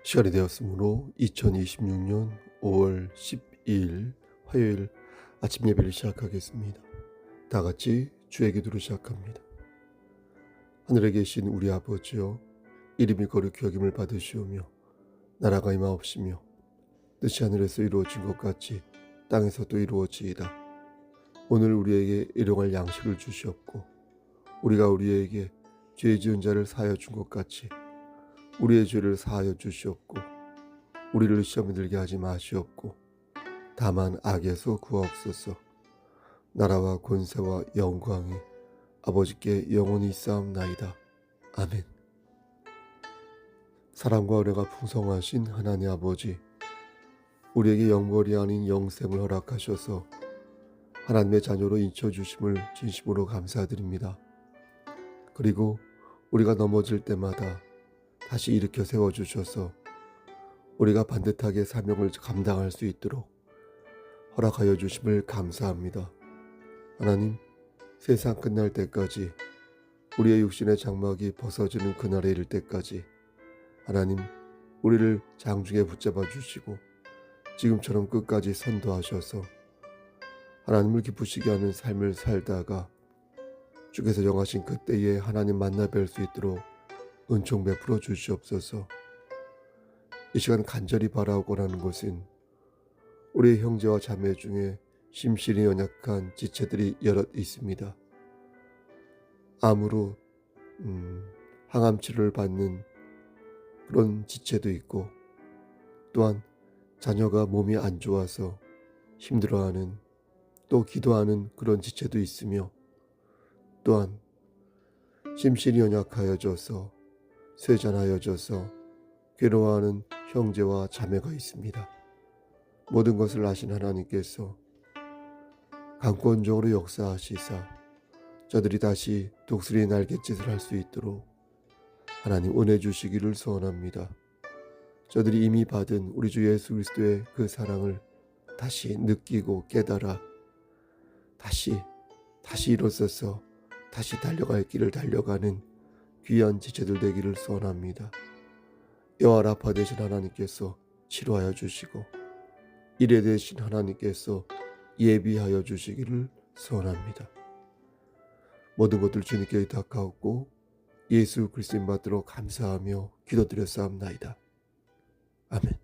시간이 되었으므로 2026년 5월 12일 화요일 아침 예배를 시작하겠습니다. 다 같이 주의 기도로 시작합니다. 하늘에 계신 우리 아버지여, 이름이 거룩히 여김을 받으시오며 나라가 임하옵시며 뜻이 하늘에서 이루어진 것 같이 땅에서도 이루어지이다. 오늘 우리에게 일용할 양식을 주시옵고 우리가 우리에게 죄 지은 자를 사하여 준 것 같이 우리의 죄를 사하여 주시옵고 우리를 시험에 들게 하지 마시옵고 다만 악에서 구하옵소서. 나라와 권세와 영광이 아버지께 영원히 있사옵나이다. 아멘. 사랑과 은혜가 풍성하신 하나님 아버지, 우리에게 영벌이 아닌 영생을 허락하셔서 하나님의 자녀로 인쳐주심을 진심으로 감사드립니다. 그리고 우리가 넘어질 때마다 다시 일으켜 세워주셔서 우리가 반듯하게 사명을 감당할 수 있도록 허락하여 주심을 감사합니다. 하나님, 세상 끝날 때까지 우리의 육신의 장막이 벗어지는 그날에 이를 때까지 하나님, 우리를 장중에 붙잡아 주시고 지금처럼 끝까지 선도하셔서 하나님을 기쁘시게 하는 삶을 살다가 주께서 정하신 그때에 하나님 만나 뵐 수 있도록 은총 베풀어 주시옵소서. 이 시간 간절히 바라고 하는 것은 우리의 형제와 자매 중에 심신이 연약한 지체들이 여럿 있습니다. 암으로 항암 치료를 받는 그런 지체도 있고, 또한 자녀가 몸이 안 좋아서 힘들어하는, 또 기도하는 그런 지체도 있으며, 또한 심신이 연약하여져서 쇠잔하여져서 괴로워하는 형제와 자매가 있습니다. 모든 것을 아신 하나님께서 강권적으로 역사하시사 저들이 다시 독수리 날갯짓을 할 수 있도록 하나님 은혜 주시기를 소원합니다. 저들이 이미 받은 우리 주 예수 그리스도의 그 사랑을 다시 느끼고 깨달아 다시 일어서서 다시 달려갈 길을 달려가는 귀한 지체들 되기를 소원합니다. 여호와 라파 되신 하나님께서 치료하여 주시고 일에 되신 하나님께서 예비하여 주시기를 소원합니다. 모든 것들 주님께 의탁하옵고 예수 그리스도인 받들어 감사하며 기도드렸사옵나이다. 아멘.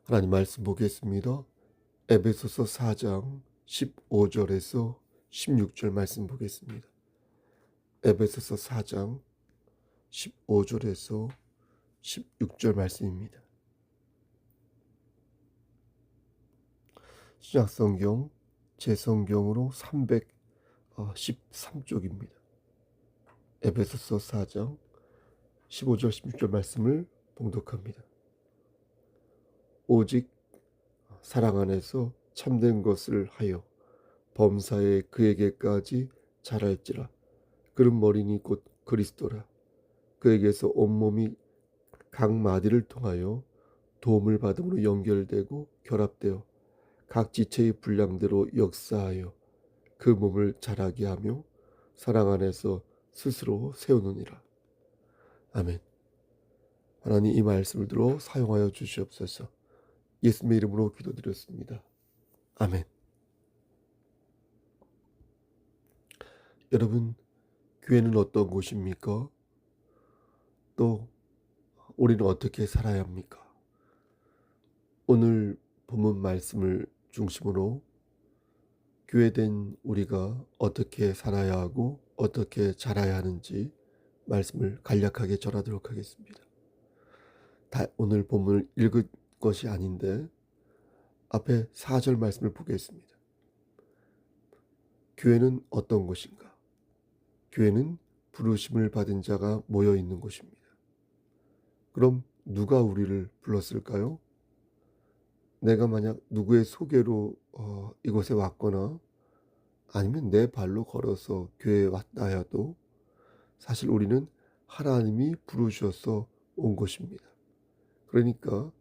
하나님 말씀 보겠습니다. 에베소서 4장 15절에서 16절 말씀 보겠습니다. 에베소서 4장 15절에서 16절 말씀입니다. 신약성경 제 성경으로 313쪽입니다. 에베소서 4장 15절 16절 말씀을 봉독합니다. 오직 사랑 안에서 참된 것을 하여 범사에 그에게까지 자랄지라. 그는 머리니 곧 그리스도라. 그에게서 온몸이 각 마디를 통하여 도움을 받음으로 연결되고 결합되어 각 지체의 분량대로 역사하여 그 몸을 자라게 하며 사랑 안에서 스스로 세우느니라. 아멘. 하나님, 이 말씀을 들어 사용하여 주시옵소서. 예수님의 이름으로 기도드렸습니다. 아멘. 여러분, 교회는 어떤 곳입니까? 또 우리는 어떻게 살아야 합니까? 오늘 본문 말씀을 중심으로 교회된 우리가 어떻게 살아야 하고 어떻게 자라야 하는지 말씀을 간략하게 전하도록 하겠습니다. 오늘 본문을 읽을 것이 아닌데 앞에 4절 말씀을 보겠습니다. 교회는 어떤 곳인가? 교회는 부르심을 받은 자가 모여 있는 곳입니다. 그럼 누가 우리를 불렀을까요? 내가 만약 누구의 소개로 이곳에 왔거나 아니면 내 발로 걸어서 교회에 왔다 해도 사실 우리는 하나님이 부르셔서 온 것입니다. 그러니까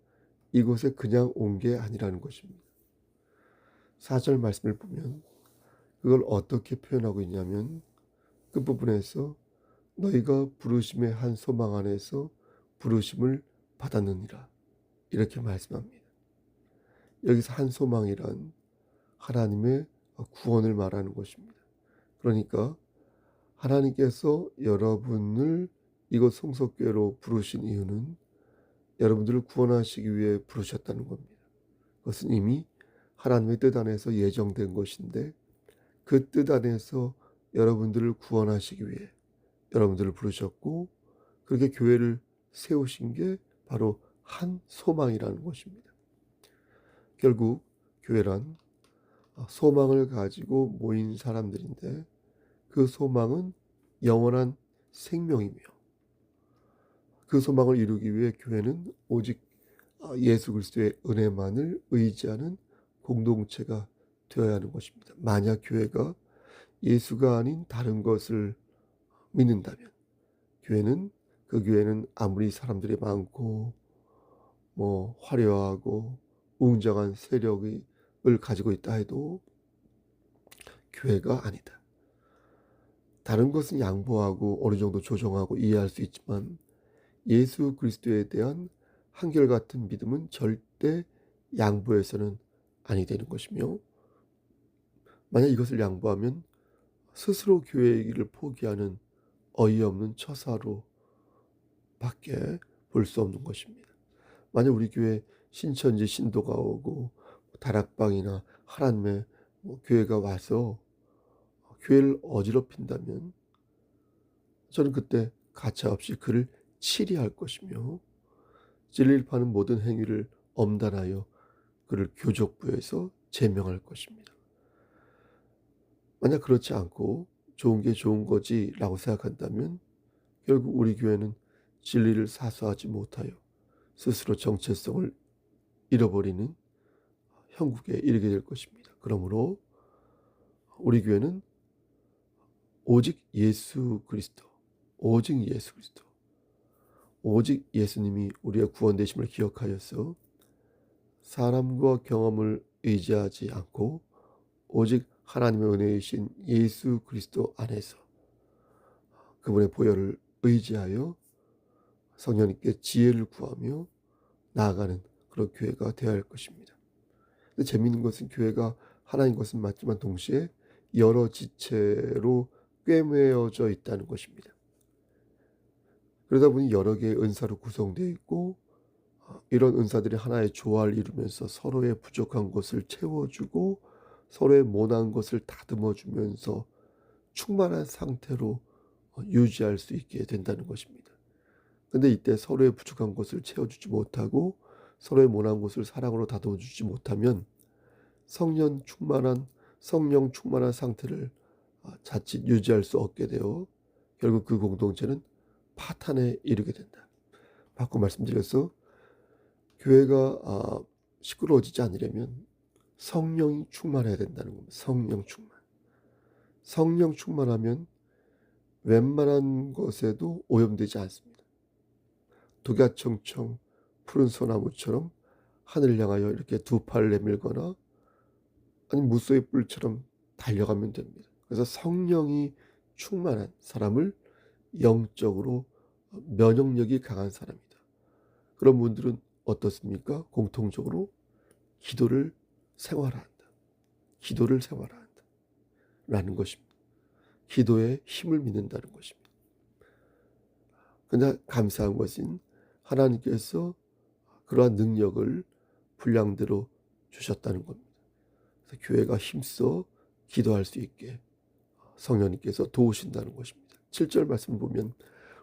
이곳에 그냥 온 게 아니라는 것입니다. 4절 말씀을 보면 그걸 어떻게 표현하고 있냐면 끝부분에서 너희가 부르심의 한 소망 안에서 부르심을 받았느니라. 이렇게 말씀합니다. 여기서 한 소망이란 하나님의 구원을 말하는 것입니다. 그러니까 하나님께서 여러분을 이곳 성석교회로 부르신 이유는 여러분들을 구원하시기 위해 부르셨다는 겁니다. 그것은 이미 하나님의 뜻 안에서 예정된 것인데 그 뜻 안에서 여러분들을 구원하시기 위해 여러분들을 부르셨고 그렇게 교회를 세우신 게 바로 한 소망이라는 것입니다. 결국 교회란 소망을 가지고 모인 사람들인데 그 소망은 영원한 생명이며 그 소망을 이루기 위해 교회는 오직 예수 그리스도의 은혜만을 의지하는 공동체가 되어야 하는 것입니다. 만약 교회가 예수가 아닌 다른 것을 믿는다면 그 교회는 아무리 사람들이 많고 화려하고 웅장한 세력을 가지고 있다 해도 교회가 아니다. 다른 것은 양보하고 어느 정도 조정하고 이해할 수 있지만 예수 그리스도에 대한 한결같은 믿음은 절대 양보해서는 아니 되는 것이며 만약 이것을 양보하면 스스로 교회의 길을 포기하는 어이없는 처사로 밖에 볼 수 없는 것입니다. 만약 우리 교회 신천지 신도가 오고 다락방이나 하나님의 교회가 와서 교회를 어지럽힌다면 저는 그때 가차없이 그를 치리할 것이며 진리를 파는 모든 행위를 엄단하여 그를 교족부에서 제명할 것입니다. 만약 그렇지 않고 좋은 게 좋은 거지라고 생각한다면 결국 우리 교회는 진리를 사수하지 못하여 스스로 정체성을 잃어버리는 형국에 이르게 될 것입니다. 그러므로 우리 교회는 오직 예수 그리스도, 오직 예수님이 우리의 구원되심을 기억하여서 사람과 경험을 의지하지 않고 오직 하나님의 은혜이신 예수 그리스도 안에서 그분의 보혈을 의지하여 성령님께 지혜를 구하며 나아가는 그런 교회가 되어야 할 것입니다. 근데 재미있는 것은 교회가 하나인 것은 맞지만 동시에 여러 지체로 꿰매어져 있다는 것입니다. 그러다 보니 여러 개의 은사로 구성되어 있고 이런 은사들이 하나의 조화를 이루면서 서로의 부족한 것을 채워주고 서로의 모난 것을 다듬어주면서 충만한 상태로 유지할 수 있게 된다는 것입니다. 그런데 이때 서로의 부족한 것을 채워주지 못하고 서로의 모난 것을 사랑으로 다듬어주지 못하면 성령 충만한 상태를 자칫 유지할 수 없게 되어 결국 그 공동체는 파탄에 이르게 된다. 바꿔 말씀드려서 교회가 시끄러워지지 않으려면 성령이 충만해야 된다는 겁니다. 성령 충만하면 웬만한 것에도 오염되지 않습니다. 독야청청 푸른 소나무처럼 하늘을 향하여 이렇게 두 팔을 내밀거나 아니 무소의 뿔처럼 달려가면 됩니다. 그래서 성령이 충만한 사람을 영적으로 면역력이 강한 사람이다. 그런 분들은 어떻습니까? 공통적으로 기도를 생활한다. 라는 것입니다. 기도에 힘을 믿는다는 것입니다. 그러나 감사한 것은 하나님께서 그러한 능력을 분량대로 주셨다는 겁니다. 그래서 교회가 힘써 기도할 수 있게 성령님께서 도우신다는 것입니다. 7절 말씀 보면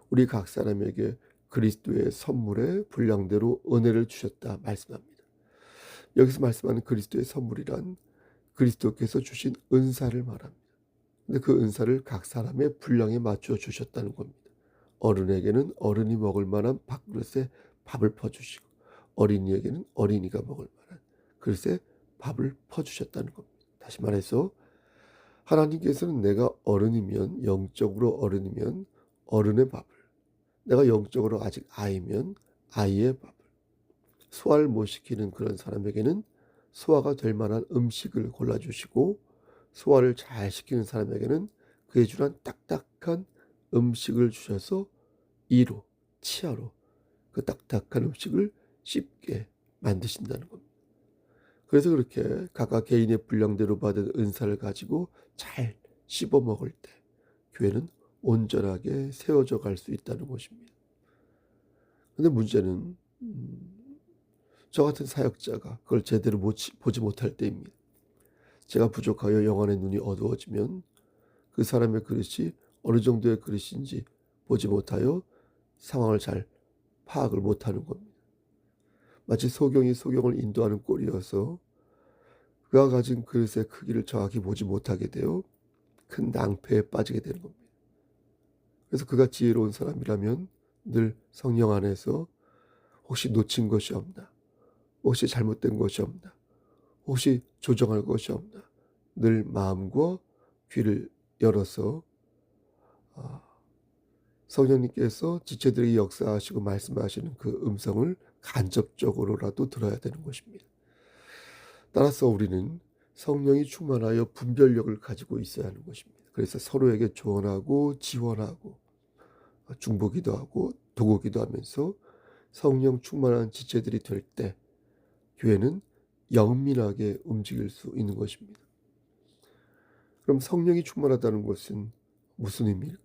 우리 각 사람에게 그리스도의 선물에 분량대로 은혜를 주셨다 말씀합니다. 여기서 말씀하는 그리스도의 선물이란 그리스도께서 주신 은사를 말합니다. 근데 그 은사를 각 사람의 분량에 맞춰 주셨다는 겁니다. 어른에게는 어른이 먹을 만한 밥그릇에 밥을 퍼주시고 어린이에게는 어린이가 먹을 만한 그릇에 밥을 퍼주셨다는 겁니다. 다시 말해서 하나님께서는 내가 어른이면 영적으로 어른이면 어른의 밥을 내가 영적으로 아직 아이면 아이의 밥을 소화를 못 시키는 그런 사람에게는 소화가 될 만한 음식을 골라주시고 소화를 잘 시키는 사람에게는 그에 준한 딱딱한 음식을 주셔서 이로, 치아로 그 딱딱한 음식을 씹게 만드신다는 겁니다. 그래서 그렇게 각각 개인의 분량대로 받은 은사를 가지고 잘 씹어 먹을 때 교회는 온전하게 세워져 갈 수 있다는 것입니다. 근데 문제는 저 같은 사역자가 그걸 제대로 보지 못할 때입니다. 제가 부족하여 영안의 눈이 어두워지면 그 사람의 그릇이 어느 정도의 그릇인지 보지 못하여 상황을 잘 파악을 못하는 겁니다. 마치 소경이 소경을 인도하는 꼴이어서 그가 가진 그릇의 크기를 정확히 보지 못하게 되어 큰 낭패에 빠지게 되는 겁니다. 그래서 그가 지혜로운 사람이라면 늘 성령 안에서 혹시 놓친 것이 없나, 혹시 잘못된 것이 없나, 혹시 조정할 것이 없나, 늘 마음과 귀를 열어서 성령님께서 지체들에게 역사하시고 말씀하시는 그 음성을 간접적으로라도 들어야 되는 것입니다. 따라서 우리는 성령이 충만하여 분별력을 가지고 있어야 하는 것입니다. 그래서 서로에게 조언하고 지원하고 중보기도 하고 도구기도 하면서 성령 충만한 지체들이 될 때 교회는 영민하게 움직일 수 있는 것입니다. 그럼 성령이 충만하다는 것은 무슨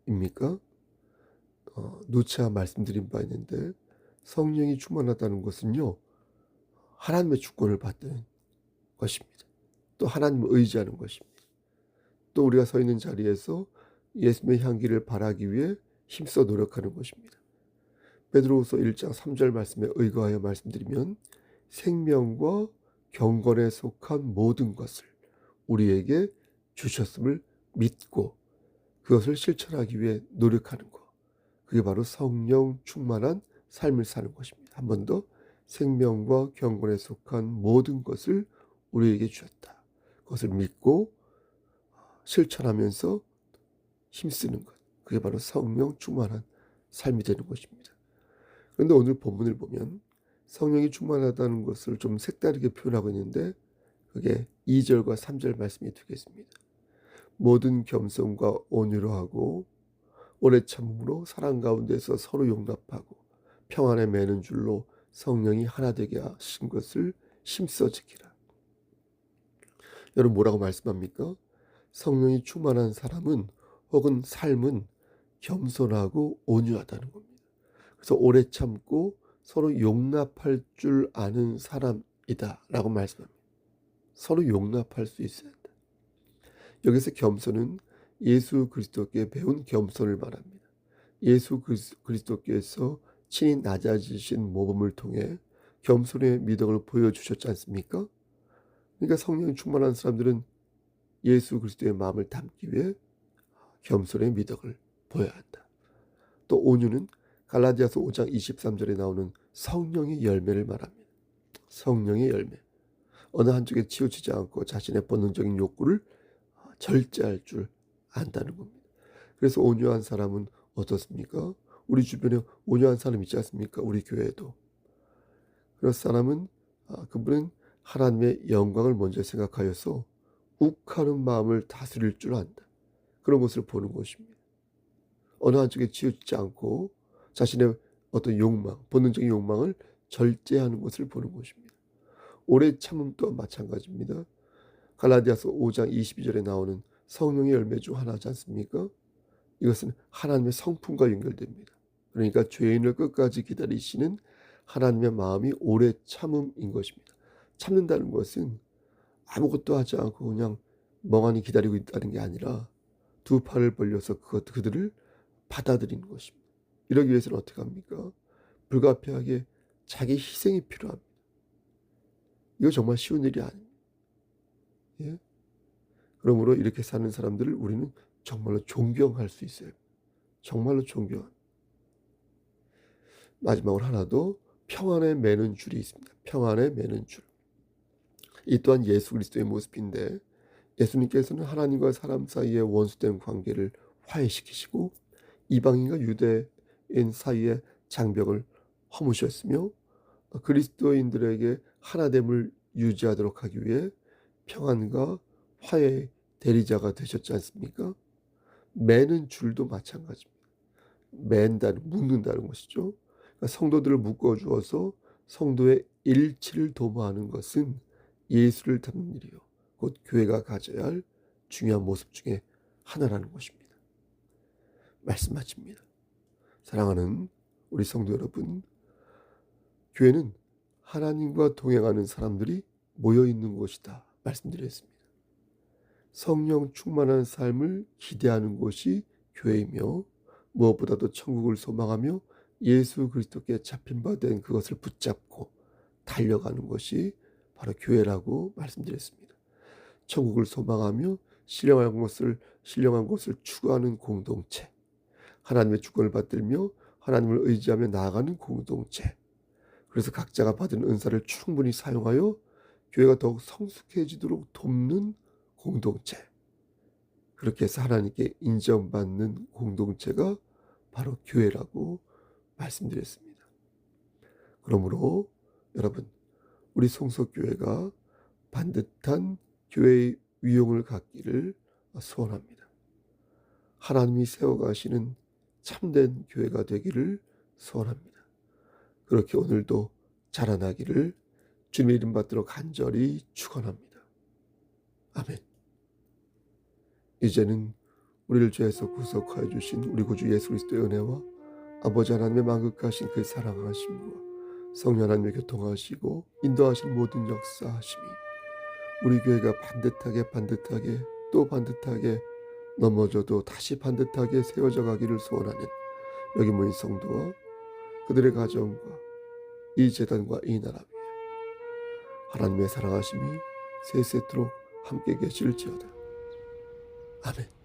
의미입니까? 누차 말씀드린 바 있는데 성령이 충만하다는 것은요, 하나님의 주권을 받는 것입니다. 또 하나님을 의지하는 것입니다. 또 우리가 서 있는 자리에서 예수님의 향기를 발하기 위해 힘써 노력하는 것입니다. 베드로후서 1장 3절 말씀에 의거하여 말씀드리면 생명과 경건에 속한 모든 것을 우리에게 주셨음을 믿고 그것을 실천하기 위해 노력하는 것. 그게 바로 성령 충만한 삶을 사는 것입니다. 한 번 더, 생명과 경건에 속한 모든 것을 우리에게 주셨다. 그것을 믿고 실천하면서 힘쓰는 것. 그게 바로 성령 충만한 삶이 되는 것입니다. 그런데 오늘 본문을 보면 성령이 충만하다는 것을 좀 색다르게 표현하고 있는데 그게 2절과 3절 말씀이 되겠습니다. 모든 겸손과 온유로 하고 오래 참음으로 사랑 가운데서 서로 용납하고 평안에 매는 줄로 성령이 하나 되게 하신 것을 힘써 지키라. 여러분 뭐라고 말씀합니까? 성령이 충만한 사람은 혹은 삶은 겸손하고 온유하다는 겁니다. 그래서 오래 참고 서로 용납할 줄 아는 사람이다 라고 말씀합니다. 서로 용납할 수 있어야 한다. 여기서 겸손은 예수 그리스도께 배운 겸손을 말합니다. 예수 그리스도께서 친히 낮아지신 모범을 통해 겸손의 미덕을 보여주셨지 않습니까? 그러니까 성령이 충만한 사람들은 예수 그리스도의 마음을 담기 위해 겸손의 미덕을 보여야 한다. 또 온유는 갈라디아서 5장 23절에 나오는 성령의 열매를 말합니다. 성령의 열매. 어느 한쪽에 치우치지 않고 자신의 본능적인 욕구를 절제할 줄 안다는 겁니다. 그래서 온유한 사람은 어떻습니까? 우리 주변에 온유한 사람 있지 않습니까? 우리 교회에도. 그런 사람은 그분은 하나님의 영광을 먼저 생각하여서 욱하는 마음을 다스릴 줄 안다. 그런 것을 보는 것입니다. 어느 한쪽에 치우치지 않고 자신의 어떤 욕망, 본능적인 욕망을 절제하는 것을 보는 것입니다. 오래 참음 또한 마찬가지입니다. 갈라디아서 5장 22절에 나오는 성령의 열매 중 하나지 않습니까? 이것은 하나님의 성품과 연결됩니다. 그러니까 죄인을 끝까지 기다리시는 하나님의 마음이 오래 참음인 것입니다. 참는다는 것은 아무것도 하지 않고 그냥 멍하니 기다리고 있다는 게 아니라 두 팔을 벌려서 그들을 받아들이는 것입니다. 이러기 위해서는 어떻게 합니까? 불가피하게 자기 희생이 필요합니다. 이거 정말 쉬운 일이 아닙니다. 예? 그러므로 이렇게 사는 사람들을 우리는 정말로 존경할 수 있어요. 정말로 존경합니다. 마지막으로 하나 더, 평안에 매는 줄이 있습니다. 평안에 매는 줄. 이 또한 예수 그리스도의 모습인데 예수님께서는 하나님과 사람 사이의 원수된 관계를 화해시키시고 이방인과 유대인 사이의 장벽을 허무셨으며 그리스도인들에게 하나됨을 유지하도록 하기 위해 평안과 화해의 대리자가 되셨지 않습니까? 매는 줄도 마찬가지입니다. 맨다는 묶는다는 것이죠. 그러니까 성도들을 묶어 주어서 성도의 일치를 도모하는 것은 예수를 닮는 일이요, 곧 교회가 가져야 할 중요한 모습 중에 하나라는 것입니다. 말씀 마칩니다. 사랑하는 우리 성도 여러분, 교회는 하나님과 동행하는 사람들이 모여 있는 곳이다 말씀드렸습니다. 성령 충만한 삶을 기대하는 곳이 교회이며, 무엇보다도 천국을 소망하며 예수 그리스도께 잡힌 바 된 그것을 붙잡고 달려가는 것이 바로 교회라고 말씀드렸습니다. 천국을 소망하며 신령한 것을 추구하는 공동체, 하나님의 주권을 받들며 하나님을 의지하며 나아가는 공동체, 그래서 각자가 받은 은사를 충분히 사용하여 교회가 더욱 성숙해지도록 돕는 공동체, 그렇게 해서 하나님께 인정받는 공동체가 바로 교회라고 말씀드렸습니다. 그러므로 여러분, 우리 성서교회가 반듯한 교회의 위용을 갖기를 소원합니다. 하나님이 세워가시는 참된 교회가 되기를 소원합니다. 그렇게 오늘도 자라나기를 주님의 이름 받들어 간절히 축원합니다. 아멘. 이제는 우리를 죄에서 구속하여 주신 우리 구주 예수 그리스도의 은혜와 아버지 하나님의 만극하신 그 사랑하심과 성령 하나님의 교통하시고 인도하신 모든 역사하심이 우리 교회가 반듯하게 또 반듯하게 넘어져도 다시 반듯하게 세워져 가기를 소원하는 여기 모인 성도와 그들의 가정과 이 재단과 이 나라 위에 하나님의 사랑하심이 세세토록 함께 계실지어다. 아멘.